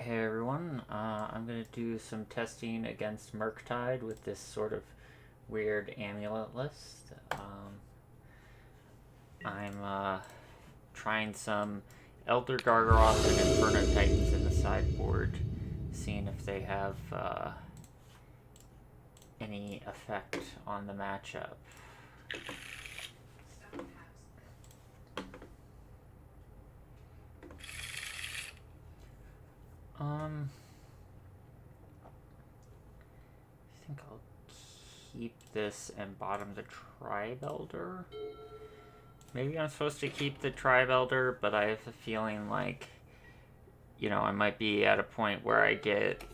Hey everyone, I'm going to do some testing against Murktide with this sort of weird amulet list. I'm trying some Elder Gargaroth and Inferno Titans in the sideboard, seeing if they have any effect on the matchup. I think I'll keep this and bottom the Tribe Elder. Maybe I'm supposed to keep the Tribe Elder, but I have a feeling like, I might be at a point where I get,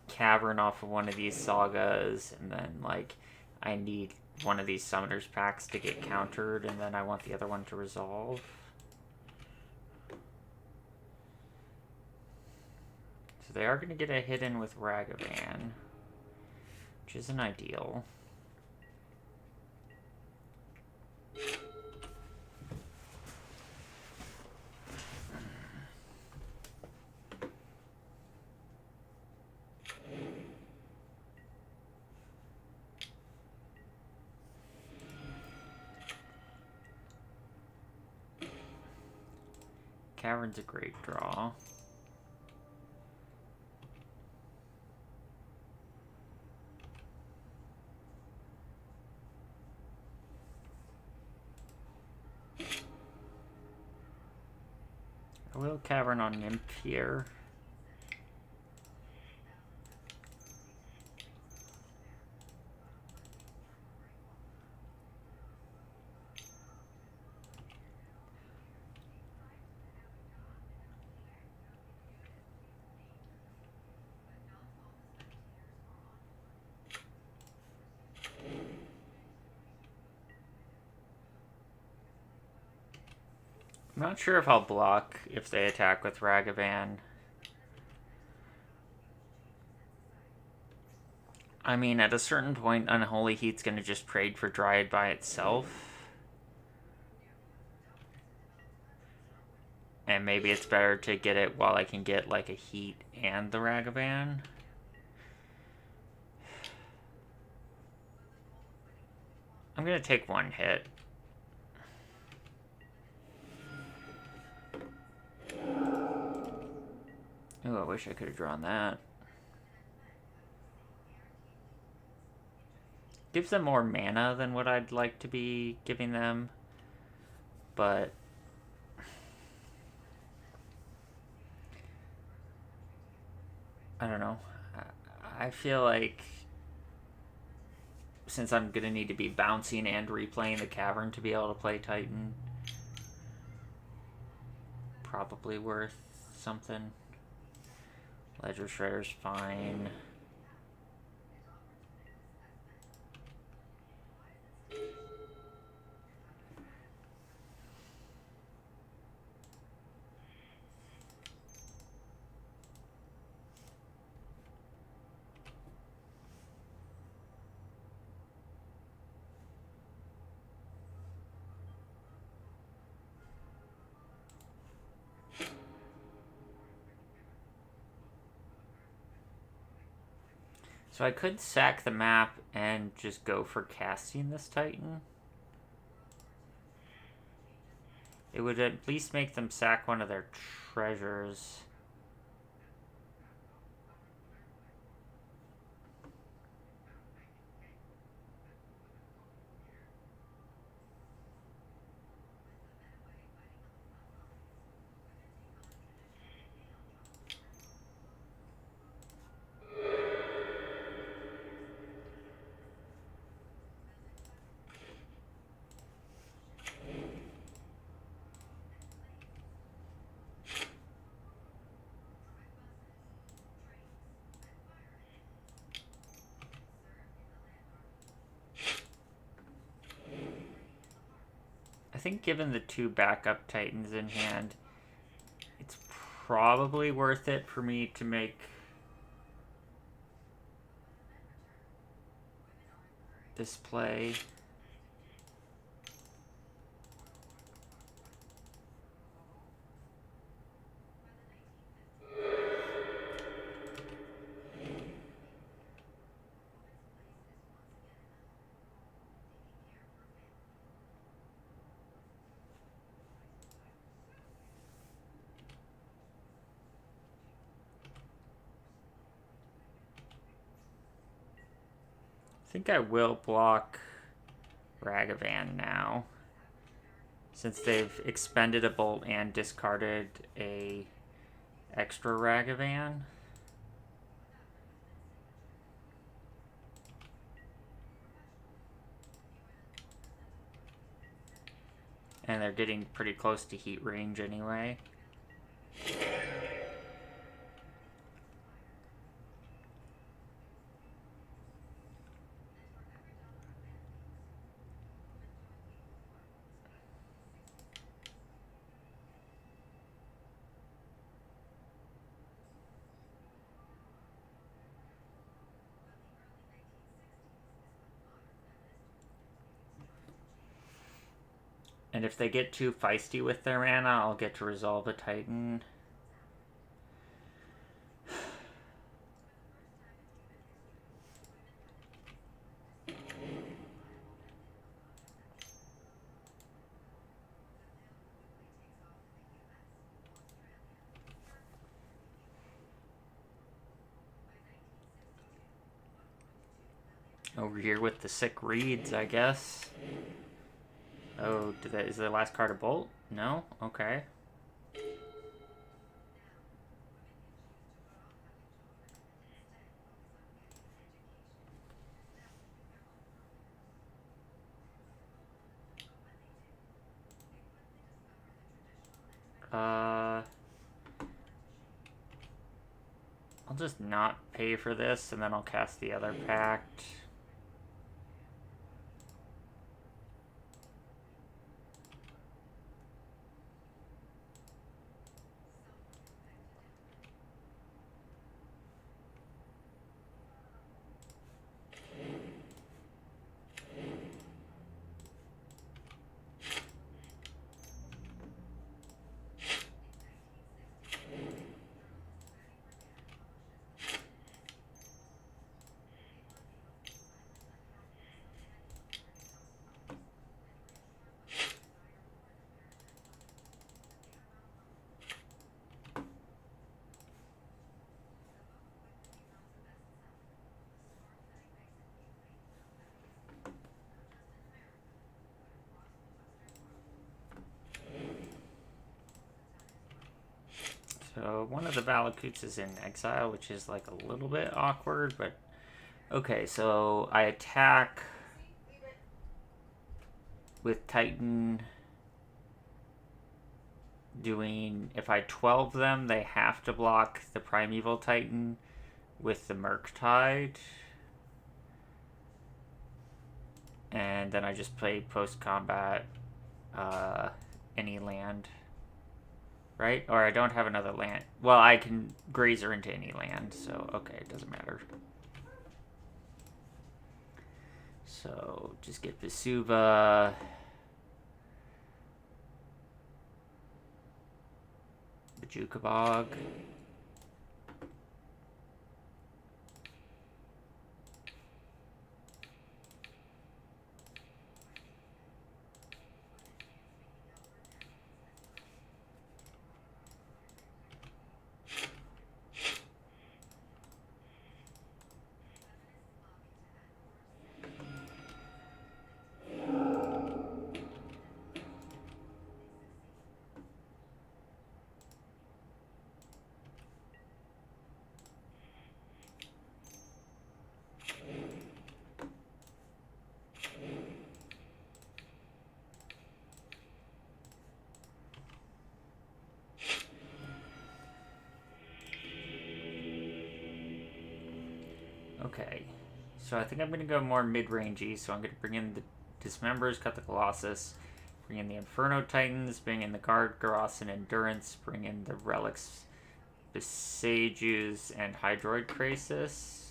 Cavern off of one of these sagas, and then, I need one of these Summoners packs to get countered, and then I want the other one to resolve. So they are going to get a hit in with Ragavan, which isn't ideal. Cavern's a great draw. A little Cavern on Nymph here. I'm not sure if I'll block if they attack with Ragavan. I mean, at a certain point, Unholy Heat's going to just trade for Dryad by itself. And maybe it's better to get it while I can get, a Heat and the Ragavan. I'm going to take one hit. Ooh, I wish I could have drawn that. Gives them more mana than what I'd like to be giving them. But I don't know. I feel like since I'm going to need to be bouncing and replaying the Cavern to be able to play Titan, probably worth something. Ledger Shredder's fine. So I could sack the map and just go for casting this Titan. It would at least make them sack one of their treasures. I think given the two backup Titans in hand, it's probably worth it for me to make this play. think I will block Ragavan now, since they've expended a bolt and discarded a extra Ragavan. And they're getting pretty close to heat range anyway. And if they get too feisty with their mana, I'll get to resolve a Titan. Over here with the sick reeds, I guess. Oh, is the last card a bolt? No? Okay. I'll just not pay for this, and then I'll cast the other pact. So one of the Valakuts is in exile, which is like a little bit awkward, but okay, so I attack with Titan doing, if I 12 them, they have to block the Primeval Titan with the Murktide. And then I just play post-combat any land. Right? Or I don't have another land. Well, I can grazer into any land, so okay, it doesn't matter. So, just get Vesuva. Bajukabog. Okay, so I think I'm going to go more mid-rangey, so I'm going to bring in the Dismembers, cut the Colossus, bring in the Inferno Titans, bring in the Gargaross and Endurance, bring in the Relics, Besagus, and Hydroid Krasis.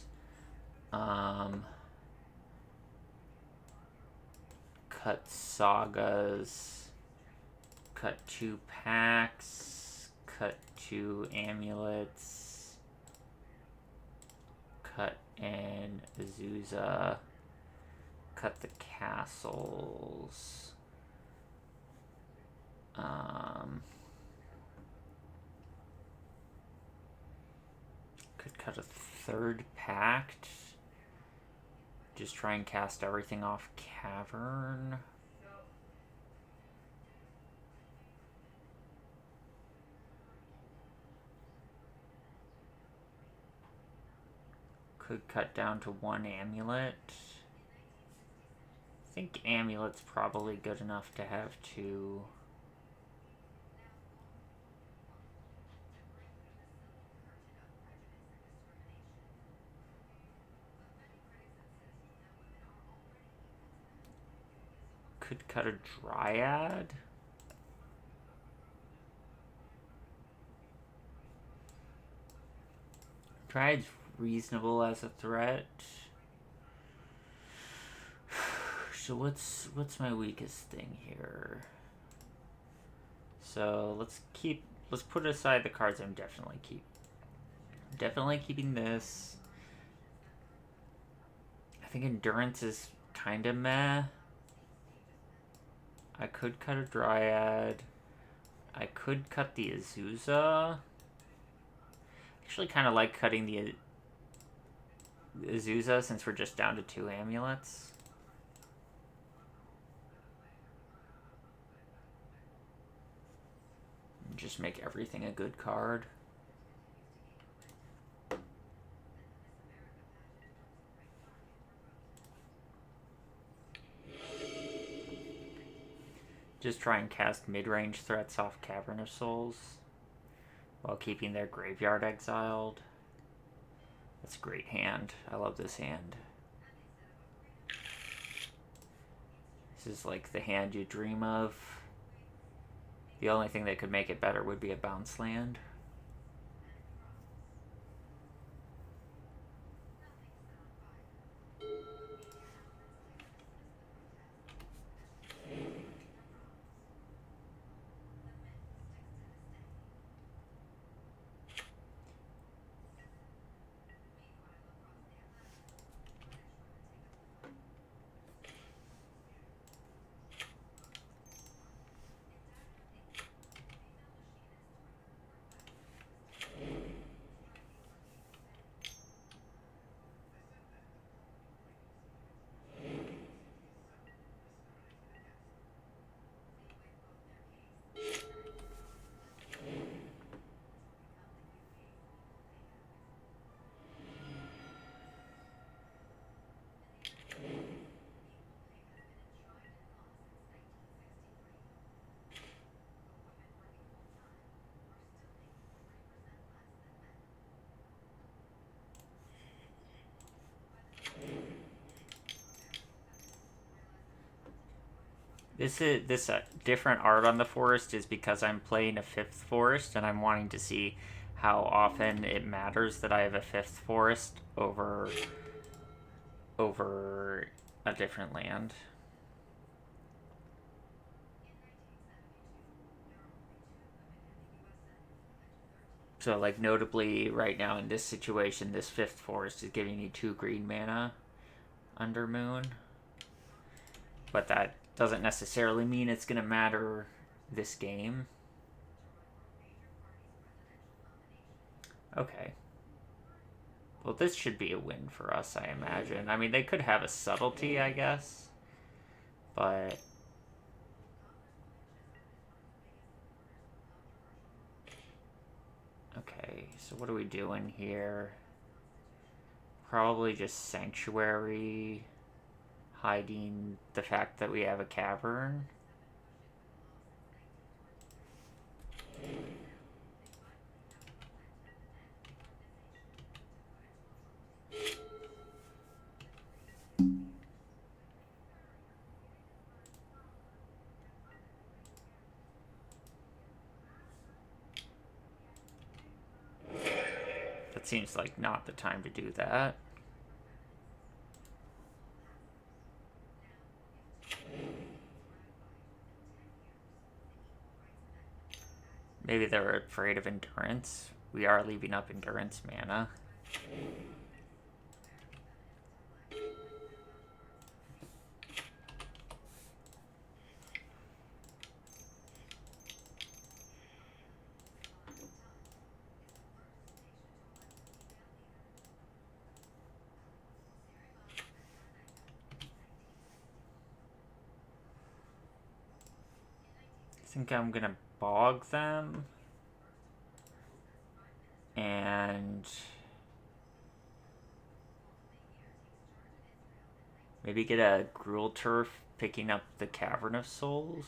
Cut Sagas, cut 2 packs, cut 2 amulets, cut in Azusa, cut the castles. Could cut a 3rd pact. Just try and cast everything off Cavern. Could cut down to 1 amulet. I think amulet's probably good enough to have 2. Could cut a Dryad. Dryad's reasonable as a threat. So what's my weakest thing here? So let's put aside the cards I'm definitely keeping this. I think endurance is kind of meh. I could cut a Dryad. I could cut the Azusa. Actually kind of like cutting the Azusa since we're just down to 2 amulets. Just make everything a good card. Just try and cast mid-range threats off Cavern of Souls while keeping their graveyard exiled. That's a great hand. I love this hand. This is like the hand you dream of. The only thing that could make it better would be a bounce land. This different art on the forest is because I'm playing a 5th forest and I'm wanting to see how often it matters that I have a 5th forest over a different land. So like notably right now in this situation, this 5th forest is giving me 2 green mana under Moon. But that doesn't necessarily mean it's going to matter this game. Okay. Well, this should be a win for us, I imagine. I mean, they could have a subtlety, I guess. But... okay, so what are we doing here? Probably just Sanctuary, hiding the fact that we have a cavern. That seems like not the time to do that. Maybe they're afraid of endurance. We are leaving up endurance mana. think I'm gonna bog them. And maybe get a Gruul Turf picking up the Cavern of Souls,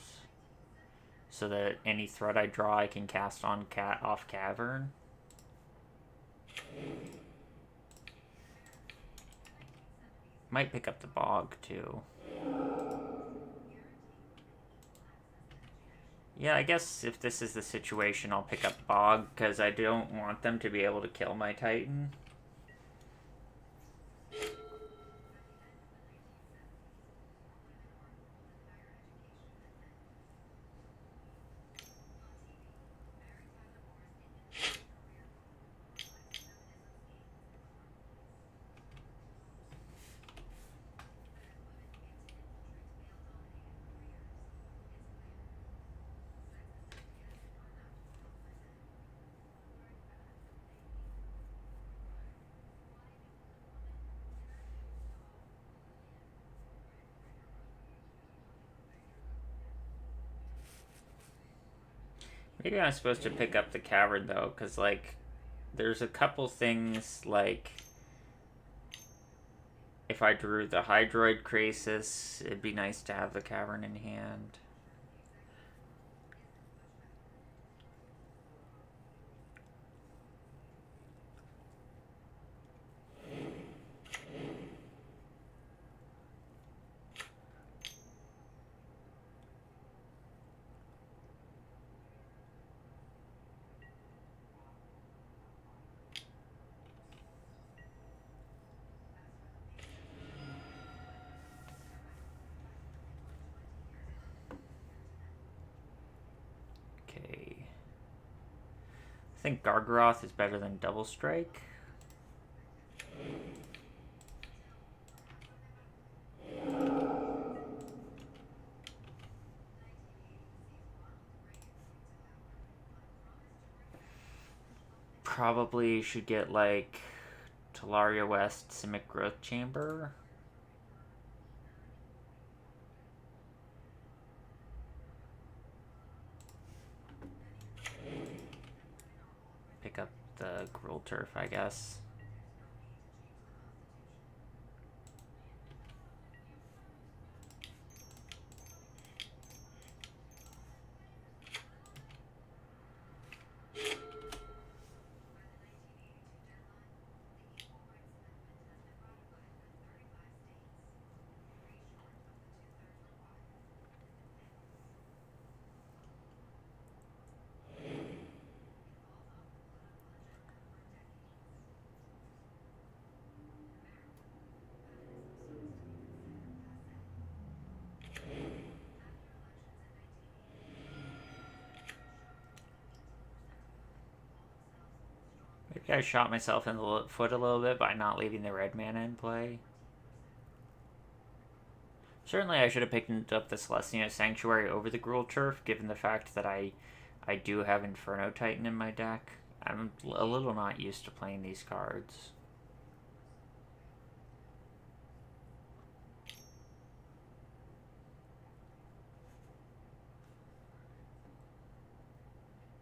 so that any threat I draw I can cast on off Cavern. Might pick up the Bog too. Yeah, I guess if this is the situation, I'll pick up Bog, because I don't want them to be able to kill my Titan. Maybe I'm supposed to pick up the Cavern, though, because, like, there's a couple things, like, if I drew the Hydroid Krasis, it'd be nice to have the Cavern in hand. Okay. I think Gargaroth is better than Double Strike. Probably should get, like, Talaria West, Simic Growth Chamber. Pick up the Gruul Turf, I guess. Maybe I shot myself in the foot a little bit by not leaving the red mana in play. Certainly I should have picked up the Celestina Sanctuary over the Gruul Turf, given the fact that I do have Inferno Titan in my deck. I'm a little not used to playing these cards.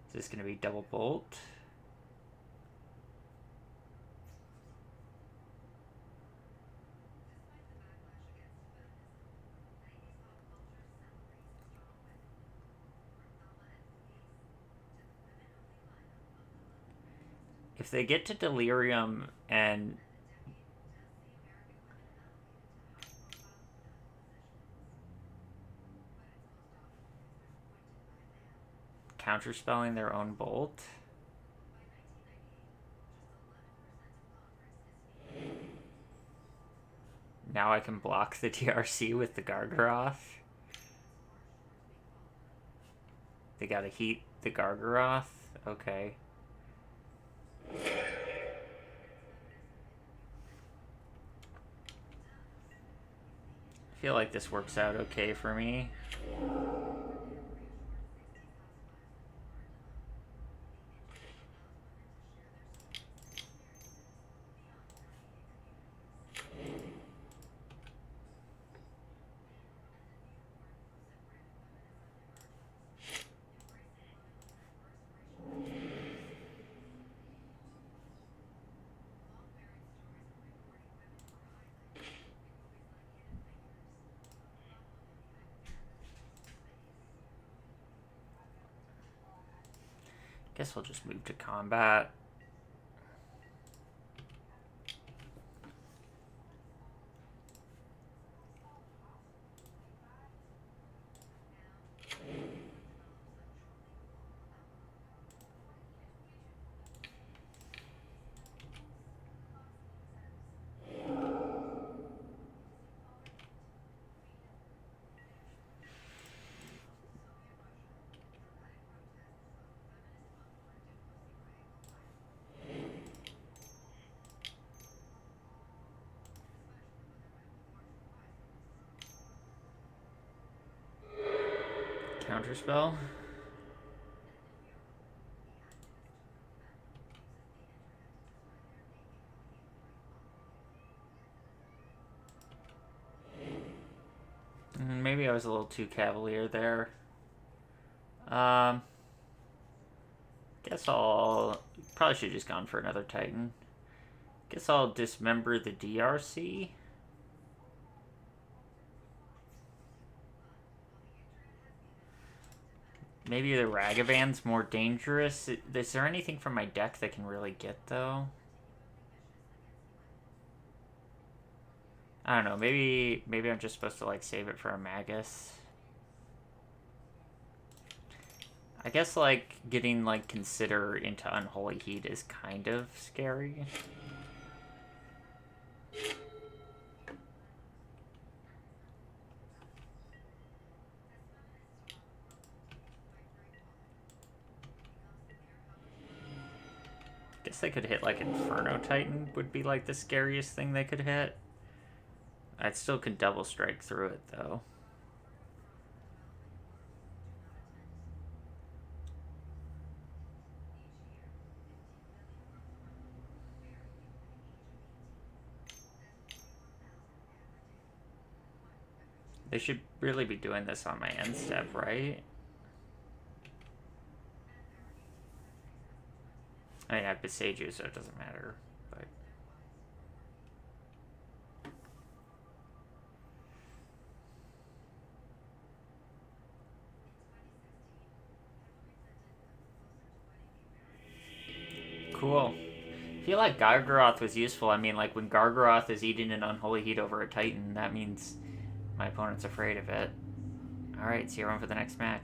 Is this going to be double bolt? If they get to Delirium and counterspelling their own bolt, now I can block the DRC with the Gargaroth. They gotta heat the Gargaroth? Okay. I feel like this works out okay for me. Guess we'll just move to combat. Counterspell. Maybe I was a little too cavalier there. Guess I'll... Probably should have just gone for another Titan. Guess I'll dismember the DRC. Maybe the Ragavan's more dangerous. Is there anything from my deck that can really get, though? I don't know. Maybe I'm just supposed to, like, save it for a Magus. I guess, like, getting, like, Consider into Unholy Heat is kind of scary. Guess they could hit, like, Inferno Titan would be, like, the scariest thing they could hit. I still could double strike through it, though. They should really be doing this on my end step, right? I mean, I have Besage you, so it doesn't matter. But cool. I feel like Gargaroth was useful. I mean, like, when Gargaroth is eating an Unholy Heat over a Titan, that means my opponent's afraid of it. Alright, see you around for the next match.